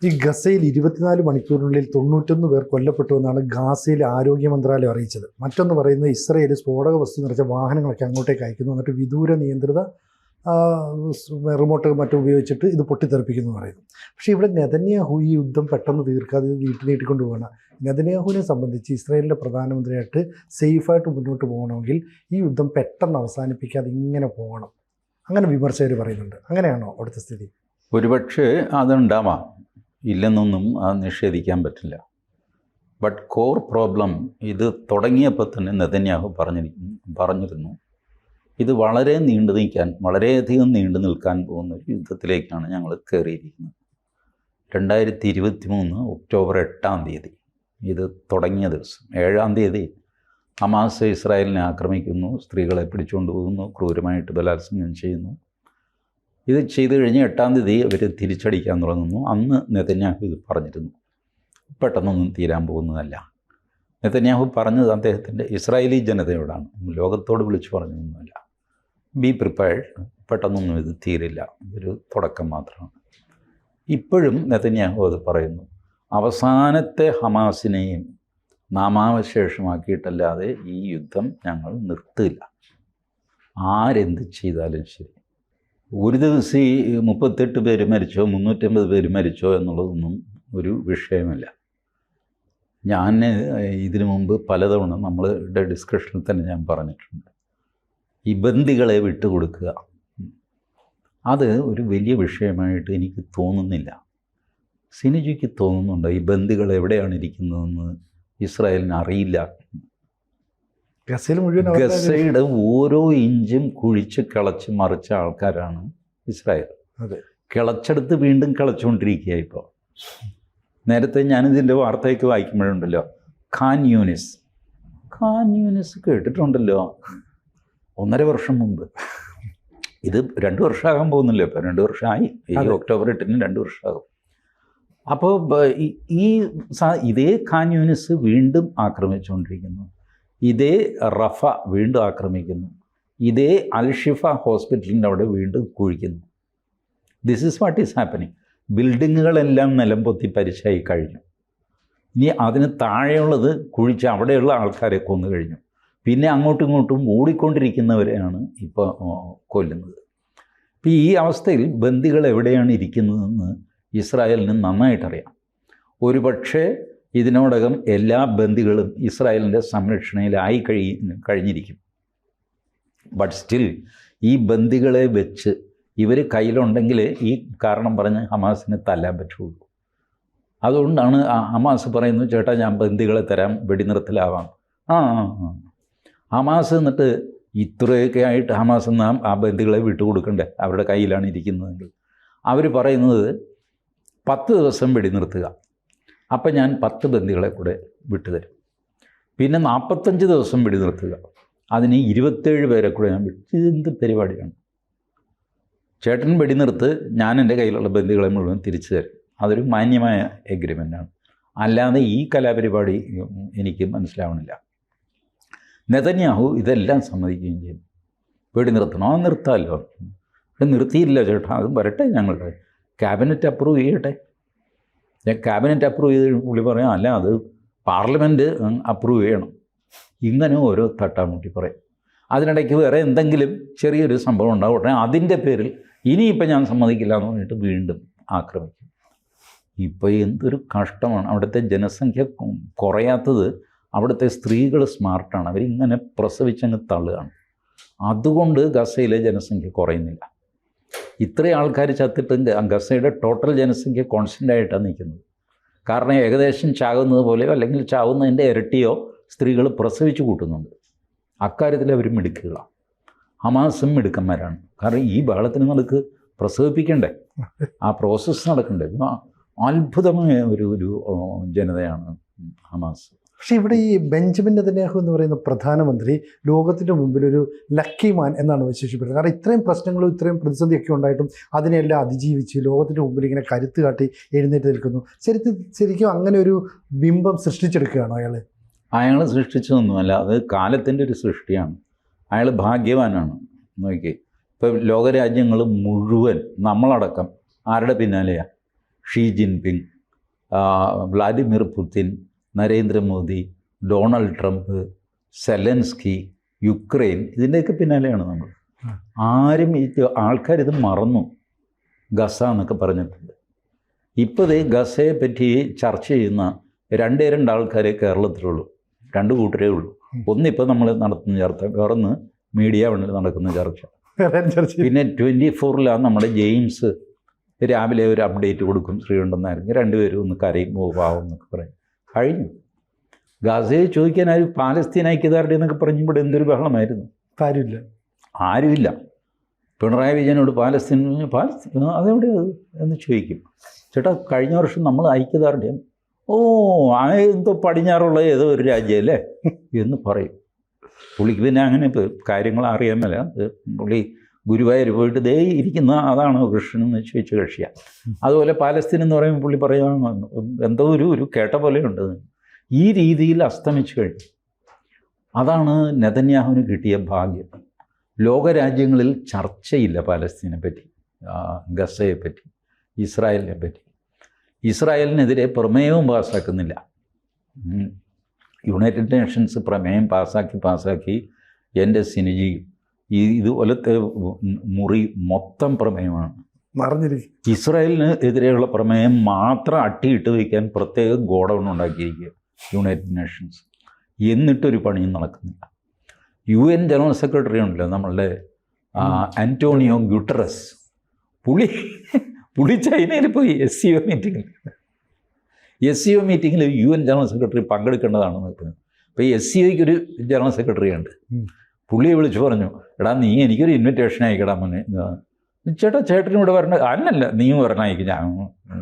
ഈ ഗസയിൽ 24 മണിക്കൂറിനുള്ളിൽ 91 പേർ കൊല്ലപ്പെട്ടുവെന്നാണ് ഗാസയിലെ ആരോഗ്യ മന്ത്രാലയം അറിയിച്ചത്. മറ്റൊന്ന് പറയുന്നത് ഇസ്രയേൽ സ്ഫോടക വസ്തു നിറച്ച വാഹനങ്ങളൊക്കെ അങ്ങോട്ടേക്ക് അയക്കുന്നു, എന്നിട്ട് വിദൂര നിയന്ത്രിത റിമോട്ട് മറ്റും ഉപയോഗിച്ചിട്ട് ഇത് പൊട്ടിത്തെറിപ്പിക്കുന്നു എന്ന് പറയുന്നു. പക്ഷേ ഇവിടെ നെതന്യാഹു ഈ യുദ്ധം പെട്ടെന്ന് തീർക്കാതെ ഇത് നീട്ടിക്കൊണ്ട് പോകണം. നെതന്യാഹുവിനെ സംബന്ധിച്ച് ഇസ്രായേലിൻ്റെ പ്രധാനമന്ത്രിയായിട്ട് സേഫായിട്ട് മുന്നോട്ട് പോകണമെങ്കിൽ ഈ യുദ്ധം പെട്ടെന്ന് അവസാനിപ്പിക്കാതെ ഇങ്ങനെ പോകണം. അങ്ങനെ വിമർശകർ പറയുന്നുണ്ട്. അങ്ങനെയാണോ അവിടുത്തെ സ്ഥിതി? ഒരുപക്ഷെ അതുണ്ടാവാം, ഇല്ലെന്നൊന്നും നിഷേധിക്കാൻ പറ്റില്ല. ബട്ട് കോർ പ്രോബ്ലം ഇത് തുടങ്ങിയപ്പോൾ തന്നെ നെതന്യാഹു പറഞ്ഞിരുന്നു ഇത് വളരെ വളരെയധികം നീണ്ടു നിൽക്കാൻ പോകുന്ന ഒരു യുദ്ധത്തിലേക്കാണ് ഞങ്ങൾ കയറിയിരിക്കുന്നത്. 2023 ഒക്ടോബർ 8-ാം തീയതി ഇത് തുടങ്ങിയ ദിവസം 7-ാം തീയതി ഹമാസ് ഇസ്രായേലിനെ ആക്രമിക്കുന്നു, സ്ത്രീകളെ പിടിച്ചുകൊണ്ട് പോകുന്നു, ക്രൂരമായിട്ട് ബലാത്സംഗം ചെയ്യുന്നു. ഇത് ചെയ്തു കഴിഞ്ഞ് 8-ാം തീയതി അവർ തിരിച്ചടിക്കാൻ തുടങ്ങുന്നു. അന്ന് നെതന്യാഹു ഇത് പറഞ്ഞിരുന്നു. പെട്ടെന്നൊന്നും തീരാൻ പോകുന്നതല്ല. നെതന്യാഹു പറഞ്ഞത് അദ്ദേഹത്തിൻ്റെ ഇസ്രായേലി ജനതയോടാണ്, ലോകത്തോട് വിളിച്ചു പറഞ്ഞതൊന്നുമല്ല. ബി പ്രിപ്പയർഡ്, പെട്ടെന്നൊന്നും ഇത് തീരില്ല, ഇതൊരു തുടക്കം മാത്രമാണ്. ഇപ്പോഴും നെതന്യാഹു അത് പറയുന്നു. അവസാനത്തെ ഹമാസിനെയും നാമാവശേഷമാക്കിയിട്ടല്ലാതെ ഈ യുദ്ധം ഞങ്ങൾ നിർത്തില്ല, ആരെന്ത് ചെയ്താലും ശരി. ഒരു ദിവസം ഈ 38 പേര് മരിച്ചോ 350 പേര് മരിച്ചോ എന്നുള്ളതൊന്നും ഒരു വിഷയമല്ല. ഞാൻ ഇതിനു മുമ്പ് പലതവണ നമ്മളുടെ ഡിസ്കഷനിൽ തന്നെ ഞാൻ പറഞ്ഞിട്ടുണ്ട്, ഈ ബന്ദികളെ വിട്ടുകൊടുക്കുക അത് ഒരു വലിയ വിഷയമായിട്ട് എനിക്ക് തോന്നുന്നില്ല. സിനിജിക്ക് തോന്നുന്നുണ്ടോ ഈ ബന്ദികൾ എവിടെയാണ് ഇരിക്കുന്നതെന്ന് ഇസ്രായേലിന് അറിയില്ല? ഗസയുടെ ഓരോ ഇഞ്ചും കുഴിച്ച് കിളച്ച് മറിച്ച ആൾക്കാരാണ് ഇസ്രായേൽ. കിളച്ചെടുത്ത് വീണ്ടും കിളച്ചുകൊണ്ടിരിക്കുക. ഇപ്പോൾ നേരത്തെ ഞാനിതിൻ്റെ വാർത്തയൊക്കെ വായിക്കുമ്പോഴുണ്ടല്ലോ, ഖാൻ യൂനിസ് കേട്ടിട്ടുണ്ടല്ലോ, 1.5 വർഷം മുമ്പ്. ഇത് 2 വർഷമാകാൻ പോകുന്നില്ല, ഇപ്പോൾ 2 വർഷമായി. ഈ ഒക്ടോബർ 8-ന് 2 വർഷമാകും. അപ്പോൾ ഇതേ ഖാൻ യൂനിസ് വീണ്ടും ആക്രമിച്ചുകൊണ്ടിരിക്കുന്നു, ഇതേ റഫ വീണ്ടും ആക്രമിക്കുന്നു, ഇതേ അൽഷിഫ ഹോസ്പിറ്റലിൻ്റെ അവിടെ വീണ്ടും കുഴിക്കുന്നു. This is what is happening. ബിൽഡിങ്ങുകളെല്ലാം നിലംപൊത്തി പരിശായി കഴിഞ്ഞു. ഇനി അതിന് താഴെയുള്ളത് കുഴിച്ച് അവിടെയുള്ള ആൾക്കാരെ കൊന്നു കഴിഞ്ഞു. പിന്നെ അങ്ങോട്ടും ഇങ്ങോട്ടും ഓടിക്കൊണ്ടിരിക്കുന്നവരെയാണ് ഇപ്പോൾ കൊല്ലുന്നത്. ഇപ്പോൾ ഈ അവസ്ഥയിൽ ബന്ദികൾ എവിടെയാണ് ഇരിക്കുന്നതെന്ന് ഇസ്രായേലിന് നന്നായിട്ടറിയാം. ഒരുപക്ഷെ ഇതിനോടകം എല്ലാ ബന്ദികളും ഇസ്രായേലിൻ്റെ സംരക്ഷണയിലായി കഴിഞ്ഞിരിക്കും. ബട്ട് സ്റ്റിൽ ഈ ബന്ദികളെ വെച്ച് ഇവർ കയ്യിലുണ്ടെങ്കിൽ ഈ കാരണം പറഞ്ഞ് ഹമാസിനെ തല്ലാൻ പറ്റുള്ളൂ. അതുകൊണ്ടാണ് ഹമാസ് പറയുന്നത്, ചേട്ടാ ഞാൻ ബന്ദികളെ തരാം, വെടിനിർത്തലാവാം. ഹമാസ് എന്നിട്ട് ഇത്രയൊക്കെ ആയിട്ട് ഹമാസ് നാം ആ ബന്ദികളെ വിട്ടുകൊടുക്കണ്ടേ, അവരുടെ കയ്യിലാണ് ഇരിക്കുന്നതെങ്കിൽ. അവർ പറയുന്നത് 10 ദിവസം വെടിനിർത്തുക, അപ്പം ഞാൻ 10 ബന്ദികളെ കൂടെ വിട്ടുതരും. പിന്നെ 45 ദിവസം വെടിനിർത്തുക, അതിന് 27 പേരെ കൂടെ ഞാൻ വിട്ടു. ഇതെന്ത് പരിപാടിയാണ്? ചേട്ടൻ വെടിനിർത്ത്, ഞാൻ എൻ്റെ കയ്യിലുള്ള ബന്ദികളെ മുഴുവൻ തിരിച്ചു തരും. അതൊരു മാന്യമായ എഗ്രിമെൻ്റാണ്. അല്ലാതെ ഈ കലാപരിപാടി എനിക്ക് മനസ്സിലാവണില്ല. നെതന്യാഹു ഇതെല്ലാം സമ്മതിക്കുകയും ചെയ്തു. വെടിനിർത്തണോ നിർത്താമല്ലോ, പക്ഷെ നിർത്തിയില്ല ചേട്ടാ, അത് വരട്ടെ, ഞങ്ങളുടെ ക്യാബിനറ്റ് അപ്രൂവ് ചെയ്യട്ടെ. ക്യാബിനറ്റ് അപ്രൂവ് ചെയ്ത് പുള്ളി പറയാം, അല്ല അത് പാർലമെൻറ്റ് അപ്രൂവ് ചെയ്യണം. ഇങ്ങനെ ഓരോ തട്ടാമുട്ടി പറയും. അതിനിടയ്ക്ക് വേറെ എന്തെങ്കിലും ചെറിയൊരു സംഭവം ഉണ്ടാവട്ടെ, അതിൻ്റെ പേരിൽ ഇനിയിപ്പോൾ ഞാൻ സമ്മതിക്കില്ല എന്ന് പറഞ്ഞിട്ട് വീണ്ടും ആക്രമിക്കും. ഇപ്പോൾ എന്തൊരു കഷ്ടമാണ്. അവിടുത്തെ ജനസംഖ്യ കുറയാത്തത് അവിടുത്തെ സ്ത്രീകൾ സ്മാർട്ടാണ്, അവരിങ്ങനെ പ്രസവിച്ചങ്ങ് തള്ളുകയാണ്. അതുകൊണ്ട് ഗസയിലെ ജനസംഖ്യ കുറയുന്നില്ല. ഇത്രയും ആൾക്കാർ ചത്തിട്ടും ഗസയുടെ ടോട്ടൽ ജനസംഖ്യ കോൺസ്റ്റൻ്റ് ആയിട്ടാണ് നിൽക്കുന്നത്. കാരണം ഏകദേശം ചാകുന്നത് പോലെയോ അല്ലെങ്കിൽ ചാവുന്നതിൻ്റെ ഇരട്ടിയോ സ്ത്രീകൾ പ്രസവിച്ച് കൂട്ടുന്നുണ്ട്. അക്കാര്യത്തിൽ അവർ മിടുക്കുകളാണ്. ഹമാസും മിടുക്കന്മാരാണ്. കാരണം ഈ ബഹളത്തിന് നടക്ക് പ്രസവിപ്പിക്കണ്ടേ, ആ പ്രോസസ്സ് നടക്കണ്ടേ. അത്ഭുതമായ ഒരു ജനതയാണ് ഹമാസ്. പക്ഷേ ഇവിടെ ഈ ബെഞ്ചമിൻ നെതന്യാഹു എന്ന് പറയുന്ന പ്രധാനമന്ത്രി ലോകത്തിൻ്റെ മുമ്പിൽ ഒരു ലക്കി മാൻ എന്നാണ് വിശേഷിപ്പെടുന്നത്. കാരണം ഇത്രയും പ്രശ്നങ്ങളും ഇത്രയും പ്രതിസന്ധിയൊക്കെ ഉണ്ടായിട്ടും അതിനെല്ലാം അതിജീവിച്ച് ലോകത്തിൻ്റെ മുമ്പിൽ ഇങ്ങനെ കരുത്ത് കാട്ടി എഴുന്നേറ്റ് നിൽക്കുന്നു. ശരിക്കും അങ്ങനെ ഒരു ബിംബം സൃഷ്ടിച്ചെടുക്കുകയാണോ അയാൾ സൃഷ്ടിച്ചതൊന്നുമല്ല, അത് കാലത്തിൻ്റെ ഒരു സൃഷ്ടിയാണ്. അയാൾ ഭാഗ്യവാനാണ്. നോക്കി, ഇപ്പോൾ ലോകരാജ്യങ്ങൾ മുഴുവൻ നമ്മളടക്കം ആരുടെ പിന്നാലെയാണ്? Xi Jinping, Vladimir Putin, Narendra Modi, Donald Trump, Zelensky, Ukraine, ഇതിൻ്റെയൊക്കെ പിന്നാലെയാണ് നമ്മൾ. ആരും ആൾക്കാരിത് മറന്നു. ഗസ എന്നൊക്കെ പറഞ്ഞിട്ടുണ്ട്. ഇപ്പോൾ ഈ ഗസയെ പറ്റി ചർച്ച ചെയ്യുന്ന രണ്ട് ആൾക്കാരെ കേരളത്തിലുള്ളൂ, 2 കൂട്ടരേ ഉള്ളൂ. ഒന്നിപ്പോൾ നമ്മൾ നടത്തുന്ന ചർച്ച, വേറൊന്ന് മീഡിയ വണ്ണിൽ നടക്കുന്ന ചർച്ച. പിന്നെ 24-ലാണ് നമ്മുടെ ജെയിംസ് രാവിലെ ഒരു അപ്ഡേറ്റ് കൊടുക്കും, ശ്രീകണ്ഠനായിരുന്നു. 2 പേരും ഒന്ന് കരയും, പാവം എന്നൊക്കെ പറയും. കഴിഞ്ഞു. ഗസയെ ചോദിക്കാൻ ആരും പാലസ്തീൻ ഐക്യദാർഢ്യം എന്നൊക്കെ പറഞ്ഞ് ഇവിടെ എന്തൊരു ബഹളമായിരുന്നു. ആരുമില്ല. പിണറായി വിജയനോട് പാലസ്തീൻ അതെവിടെ എന്ന് ചോദിക്കും. ചേട്ടാ, കഴിഞ്ഞ വർഷം നമ്മൾ ഐക്യദാർഢ്യം, എന്തോ പടിഞ്ഞാറുള്ള ഏതോ ഒരു രാജ്യമല്ലേ എന്ന് പറയും. പുള്ളിക്ക് പിന്നെ അങ്ങനെ ഇപ്പോൾ കാര്യങ്ങൾ അറിയാൻ മേല. പുള്ളി ഗുരുവായൂർ പോയിട്ട് ദേ ഇരിക്കുന്ന അതാണ് കൃഷ്ണൻ എന്ന് ചോദിച്ച കക്ഷിയാണ്. അതുപോലെ പാലസ്തീൻ എന്ന് പറയുമ്പോൾ പുള്ളി പറയുകയാണ് എന്തോ ഒരു കേട്ട പോലെയുണ്ട്. ഈ രീതിയിൽ അസ്തമിച്ചു കഴിഞ്ഞു. അതാണ് നെതന്യാഹുവിന് കിട്ടിയ ഭാഗ്യം. ലോകരാജ്യങ്ങളിൽ ചർച്ചയില്ല പാലസ്തീനെ പറ്റി, ഗസയെ പറ്റി, ഇസ്രായേലിനെ പറ്റി. ഇസ്രായേലിനെതിരെ പ്രമേയവും പാസ്സാക്കുന്നില്ല. യുണൈറ്റഡ് നേഷൻസ് പ്രമേയം പാസ്സാക്കി എൻ്റെ സിനിജിയും ഇതുപോലത്തെ മുറി മൊത്തം പ്രമേയമാണ്. ഇസ്രായേലിന് എതിരെയുള്ള പ്രമേയം മാത്രം അട്ടിയിട്ട് വയ്ക്കാൻ പ്രത്യേക ഗോഡൗൺ ഉണ്ടാക്കിയിരിക്കുക യുണൈറ്റഡ് നേഷൻസ്. എന്നിട്ടൊരു പണിയും നടക്കുന്നില്ല. UN ജനറൽ സെക്രട്ടറി ഉണ്ടല്ലോ നമ്മളുടെ ആന്റോണിയോ ഗ്യൂട്ടറസ്, പുള്ളി ചൈനയിൽ പോയി SCO മീറ്റിങ്ങിൽ UN ജനറൽ സെക്രട്ടറി പങ്കെടുക്കേണ്ടതാണെന്ന് പറഞ്ഞു. അപ്പോൾ ഈ SCOയ്ക്ക് ഒരു ജനറൽ സെക്രട്ടറി ഉണ്ട്. പുള്ളിയെ വിളിച്ച് പറഞ്ഞു, എടാ നീ എനിക്കൊരു ഇൻവിറ്റേഷൻ അയക്കടാ മോനെ. ചേട്ടനും ഇവിടെ വരണ അല്ലല്ല നീയും വരണം അയക്കും, ഞാൻ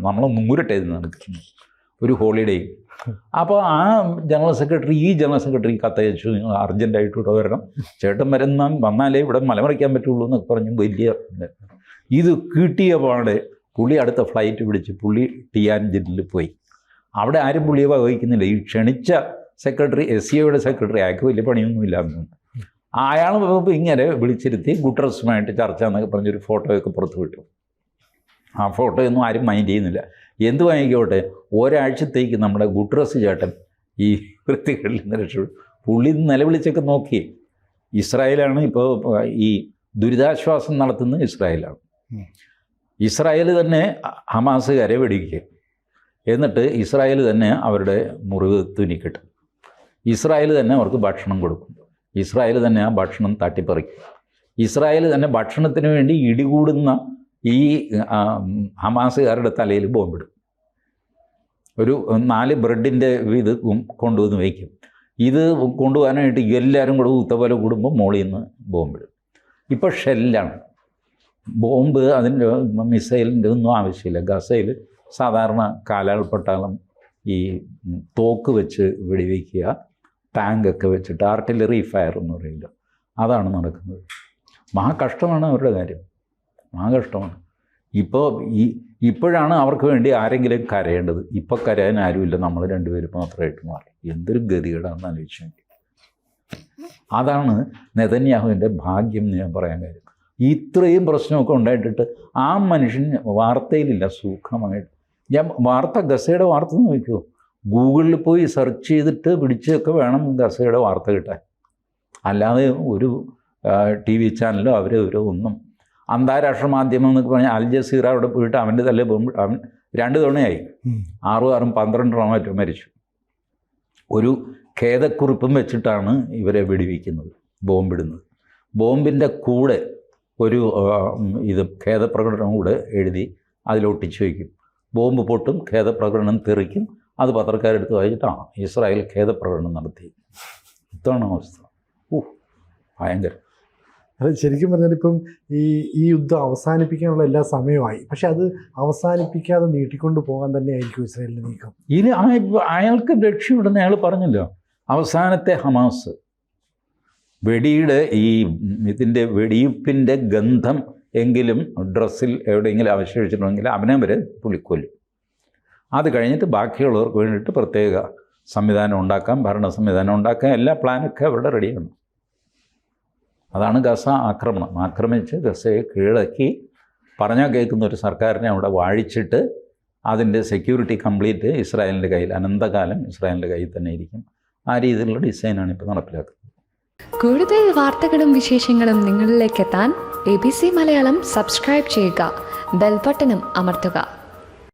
നമ്മളെ നൂരട്ടെ നടക്കുന്നു ഒരു ഹോളിഡേ. അപ്പോൾ ആ ജനറൽ സെക്രട്ടറി ഈ ജനറൽ സെക്രട്ടറി കത്തയച്ചു, നിങ്ങൾ അർജൻറ്റായിട്ട് ഇവിടെ വരണം, ചേട്ടൻ വന്നാലേ ഇവിടെ മലമറിക്കാൻ പറ്റുള്ളൂ എന്നൊക്കെ പറഞ്ഞു. വലിയ ഇത് കിട്ടിയ പാടെ പുള്ളി അടുത്ത ഫ്ലൈറ്റ് പിടിച്ച് പുള്ളി ടിയാൻജിനിൽ പോയി. അവിടെ ആരും പുള്ളിയെ വഹിക്കുന്നില്ല. ഈ ക്ഷണിച്ച സെക്രട്ടറി SCOയുടെ സെക്രട്ടറി അയാൾക്ക് വലിയ പണിയൊന്നുമില്ല. അയാൾ ഇങ്ങനെ വിളിച്ചിരുത്തി ഗുട്ടറസുമായിട്ട് ചർച്ച എന്നൊക്കെ പറഞ്ഞൊരു ഫോട്ടോയൊക്കെ പുറത്ത് വിട്ടു. ആ ഫോട്ടോയൊന്നും ആരും മൈൻഡ് ചെയ്യുന്നില്ല. എന്ത് വാങ്ങിക്കോട്ടെ, ഒരാഴ്ചത്തേക്ക് നമ്മുടെ ഗുട്ടറസ് ചേട്ടൻ ഈ വൃത്തികളിൽ നിന്ന് രക്ഷപ്പെട്ടു. പുള്ളി നിലവിളിച്ചൊക്കെ നോക്കി. ഇസ്രായേലാണ് ഇപ്പോൾ ഈ ദുരിതാശ്വാസം നടത്തുന്നത് ഇസ്രായേലാണ്. ഇസ്രായേൽ തന്നെ ഹമാസുകാരെ വെടിക്കുക, എന്നിട്ട് ഇസ്രായേൽ തന്നെ അവരുടെ മുറിവ് തുന്നിക്കിട്ടും. ഇസ്രായേൽ തന്നെ അവർക്ക് ഭക്ഷണം കൊടുക്കും. ഇസ്രായേൽ തന്നെ ആ ഭക്ഷണം തട്ടിപ്പറിക്കും. ഇസ്രായേൽ തന്നെ ഭക്ഷണത്തിന് വേണ്ടി ഇടികൂടുന്ന ഈ ഹമാസുകാരുടെ തലയിൽ ബോംബിടും. ഒരു 4 ബ്രെഡിൻ്റെ ഇത് കൊണ്ടുവന്ന് വയ്ക്കും. ഇത് കൊണ്ടുപോകാനായിട്ട് എല്ലാവരും കൂടെ ഊത്തപോലെ കൂടുമ്പോൾ മോളിൽ നിന്ന് ബോംബിടും. ഇപ്പോൾ ഷെല്ലാണ് ബോംബ്, അതിൻ്റെ മിസൈലിൻ്റെ ഒന്നും ആവശ്യമില്ല. ഗസയിൽ സാധാരണ കാലാൾപ്പട്ടാളം ഈ തോക്ക് വെച്ച് വെടിവെക്കുക, ടാങ്കൊക്കെ വെച്ചിട്ട് ആർട്ടിലറി ഫയർ എന്ന് പറയില്ല, അതാണ് നടക്കുന്നത്. മഹാകഷ്ടമാണ് അവരുടെ കാര്യം, മഹാകഷ്ടമാണ്. ഇപ്പോഴാണ് അവർക്ക് വേണ്ടി ആരെങ്കിലും കരയേണ്ടത്. ഇപ്പോൾ കരയാൻ ആരുമില്ല, നമ്മൾ 2 പേര് മാത്രമായിട്ട് മാറി. എന്തൊരു ഗതികേടാണെന്ന് ആലോചിച്ചു. അതാണ് നെതന്യാഹുവിൻ്റെ ഭാഗ്യം എന്ന് ഞാൻ പറയാൻ കാര്യം. ഇത്രയും പ്രശ്നമൊക്കെ ഉണ്ടായിട്ടിട്ട് ആ മനുഷ്യൻ വാർത്തയിലില്ല, സുഖമായിട്ട്. ഞാൻ ഗസയുടെ വാർത്ത നോക്കിയോ, ഗൂഗിളിൽ പോയി സെർച്ച് ചെയ്തിട്ട് പിടിച്ചൊക്കെ വേണം ഗസയുടെ വാർത്ത കിട്ടാൻ. അല്ലാതെ ഒരു TV ചാനലോ അവരോ ഒന്നും. അന്താരാഷ്ട്ര മാധ്യമം എന്നൊക്കെ പറഞ്ഞാൽ അൽ ജസീറ അവിടെ പോയിട്ട് അവൻ്റെ തലേ ബോംബ്, അവൻ 2 തവണയായി 6 12 മറ്റോ മരിച്ചു. ഒരു ഖേദക്കുറിപ്പും വെച്ചിട്ടാണ് ഇവരെ വെടിവെക്കുന്നത്, ബോംബിടുന്നത്. ബോംബിൻ്റെ കൂടെ ഒരു ഖേദപ്രകടനം കൂടെ എഴുതി അതിലൊട്ടിച്ച് വയ്ക്കും. ബോംബ് പൊട്ടും, ഖേദപ്രകടനം തെറിക്കും. അത് പത്രക്കാരെടുത്ത് വായിച്ചിട്ട് ഇസ്രായേൽ ഖേദപ്രകടനം നടത്തി. ഇതാണ് അവസ്ഥ. ഭയങ്കരം. അത് ശരിക്കും പറഞ്ഞാൽ ഇപ്പം ഈ യുദ്ധം അവസാനിപ്പിക്കാനുള്ള എല്ലാ സമയമായി. പക്ഷെ അത് അവസാനിപ്പിക്കാതെ നീട്ടിക്കൊണ്ട് പോകാൻ തന്നെ ആയിരിക്കും ഇസ്രായേലിൻ്റെ നീക്കം. ഇനി അയാൾക്ക് രക്ഷപ്പെടുന്ന അയാൾ പറഞ്ഞല്ലോ, അവസാനത്തെ ഹമാസ് വെടിയുടെ ഇതിൻ്റെ വെടിയുപ്പിൻ്റെ ഗന്ധം എങ്കിലും ഡ്രസ്സിൽ എവിടെയെങ്കിലും അവശേഷിച്ചിട്ടുണ്ടെങ്കിൽ അവനെ വരെ പുള്ളിക്കൊല്ലും. അത് കഴിഞ്ഞിട്ട് ബാക്കിയുള്ളവർക്ക് വേണ്ടിയിട്ട് പ്രത്യേക സംവിധാനം ഉണ്ടാക്കാം, ഭരണ സംവിധാനം ഉണ്ടാക്കാം, എല്ലാ പ്ലാനൊക്കെ അവിടെ റെഡിയാണ്. അതാണ് ഗസ ആക്രമണം. ആക്രമിച്ച് ഗസയെ കീഴടക്കി പറഞ്ഞാൽ കേൾക്കുന്ന ഒരു സർക്കാരിനെ അവിടെ വാഴിച്ചിട്ട് അതിൻ്റെ സെക്യൂരിറ്റി കംപ്ലീറ്റ് ഇസ്രായേലിൻ്റെ കയ്യിൽ, അനന്തകാലം ഇസ്രായേലിൻ്റെ കയ്യിൽ തന്നെ ഇരിക്കും. ആ രീതിയിലുള്ള ഡിസൈനാണ് ഇപ്പോൾ നടപ്പിലാക്കുന്നത്. കൂടുതൽ വാർത്തകളും വിശേഷങ്ങളും നിങ്ങളിലേക്ക് എത്താൻ ABC മലയാളം സബ്സ്ക്രൈബ് ചെയ്യുക, ബെൽ ബട്ടണും അമർത്തുക.